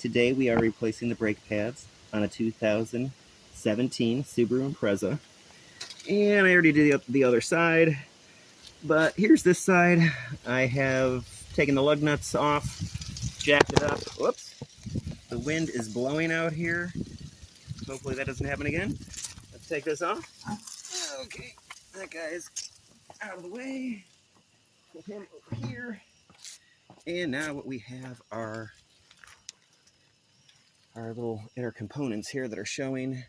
Today we are replacing the brake pads on a 2017 Subaru Impreza. And I already did the other side, but here's this side. I have taken the lug nuts off, jacked it up. Whoops. The wind is blowing out here. Hopefully that doesn't happen again. Let's take this off. Okay, that guy is out of the way. Put him over here. And now what we have are our little inner components here that are showing.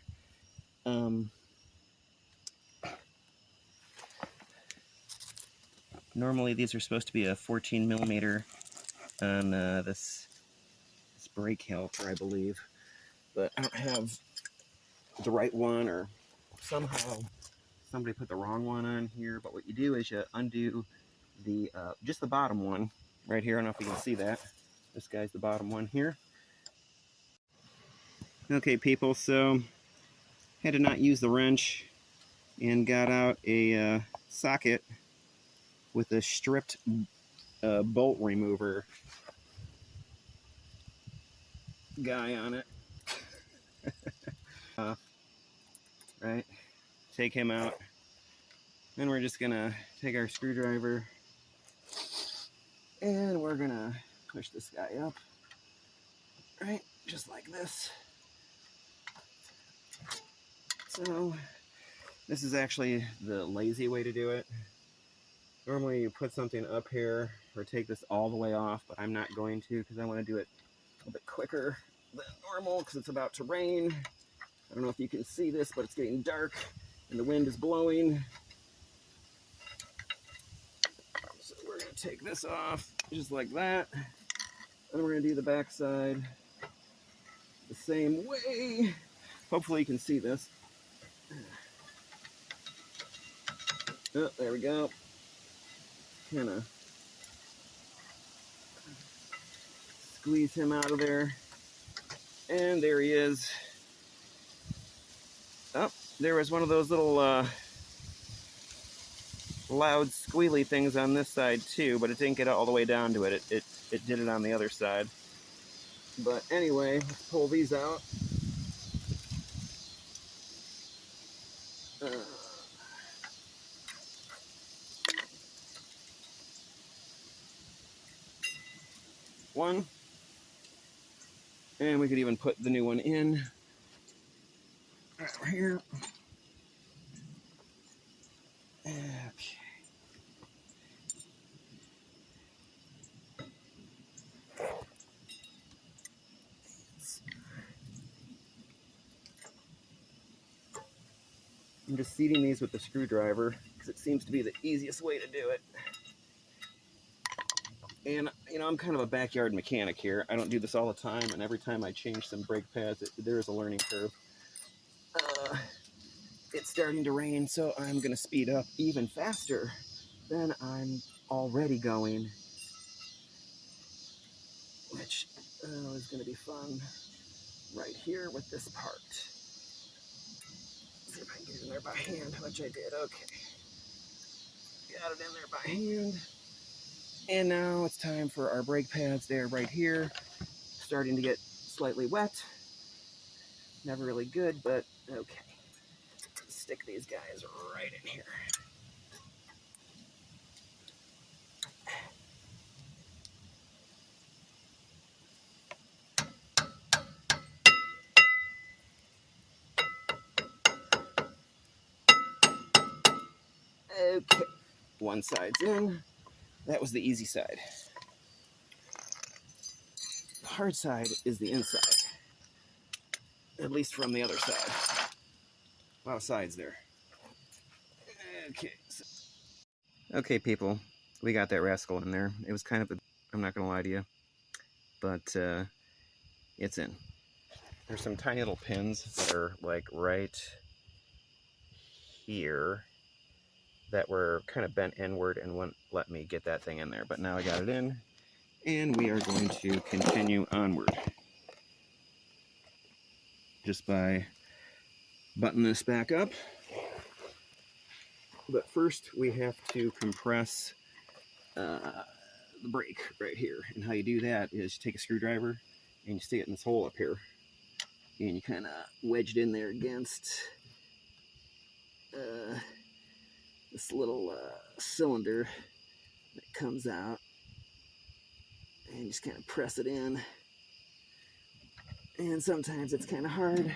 Normally these are supposed to be a 14 millimeter on this brake caliper, I believe, but I don't have the right one, or somehow somebody put the wrong one on here. But what you do is you undo the just the bottom one right here. I don't know if you can see that. This guy's the bottom one here. Okay, people, so had to not use the wrench and got out a socket with a stripped bolt remover guy on it. Right, take him out. Then we're just gonna take our screwdriver and we're gonna push this guy up, right, just like this. So this is actually the lazy way to do it. Normally you put something up here or take this all the way off, but I'm not going to because I want to do it a little bit quicker than normal because it's about to rain. I don't know if you can see this, but it's getting dark and the wind is blowing. So we're going to take this off just like that. And we're going to do the back side the same way. Hopefully you can see this. Oh, there we go. Kind of squeeze him out of there. And there he is. Oh, there was one of those little loud squealy things on this side too, but it didn't get all the way down to it. It did it on the other side. But anyway, let's pull these out. One. And we could even put the new one in right over here. Okay. I'm just seating these with the screwdriver because it seems to be the easiest way to do it. And, you know, I'm kind of a backyard mechanic here. I don't do this all the time, and every time I change some brake pads, there is a learning curve. It's starting to rain, so I'm going to speed up even faster than I'm already going, which is going to be fun right here with this part. See if I can get it in there by hand, which I did. Okay. Got it in there by hand. And now it's time for our brake pads. They're right here, starting to get slightly wet. Never really good, but okay. Stick these guys right in here. Okay, one side's in. That was the easy side. The hard side is the inside, at least from the other side. A lot of sides there. Okay. Okay, people, we got that rascal in there. It was kind of I'm not gonna lie to you, but it's in. There's some tiny little pins that are like right here that were kind of bent inward and wouldn't let me get that thing in there. But now I got it in, and we are going to continue onward just by buttoning this back up. But first we have to compress the brake right here. And how you do that is take a screwdriver and you stick it in this hole up here, and you kind of wedge it in there against this little cylinder that comes out, and just kind of press it in. And sometimes it's kind of hard.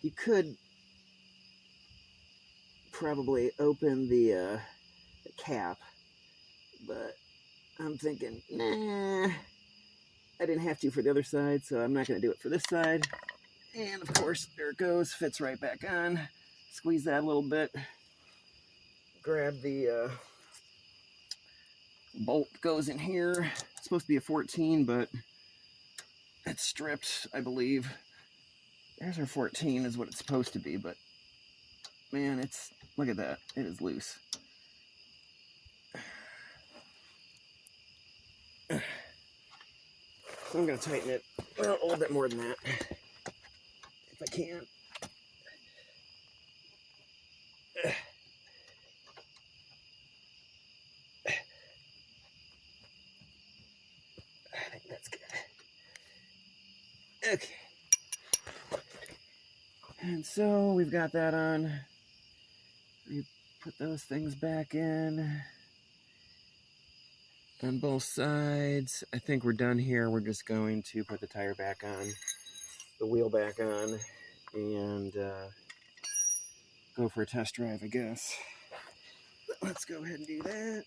You could probably open the cap, but I'm thinking, nah, I didn't have to for the other side, so I'm not going to do it for this side. And of course, there it goes, fits right back on. Squeeze that a little bit. Grab the bolt, goes in here. It's supposed to be a 14, but it's stripped, I believe. There's our 14 is what it's supposed to be, but man, look at that, it is loose. So I'm going to tighten it a little bit more than that, if I can. I think that's good. Okay. And so we've got that on. We put those things back in on both sides. I think we're done here. We're just going to put the tire back on, the wheel back on, and go for a test drive, I guess. Let's go ahead and do that.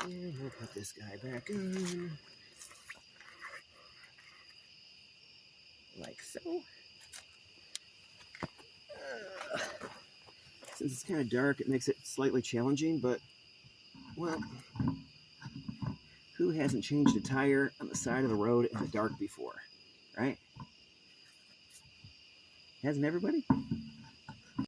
And we'll put this guy back on. Like so. Since it's kind of dark, it makes it slightly challenging, but, well, who hasn't changed a tire on the side of the road in the dark before, right? Hasn't everybody?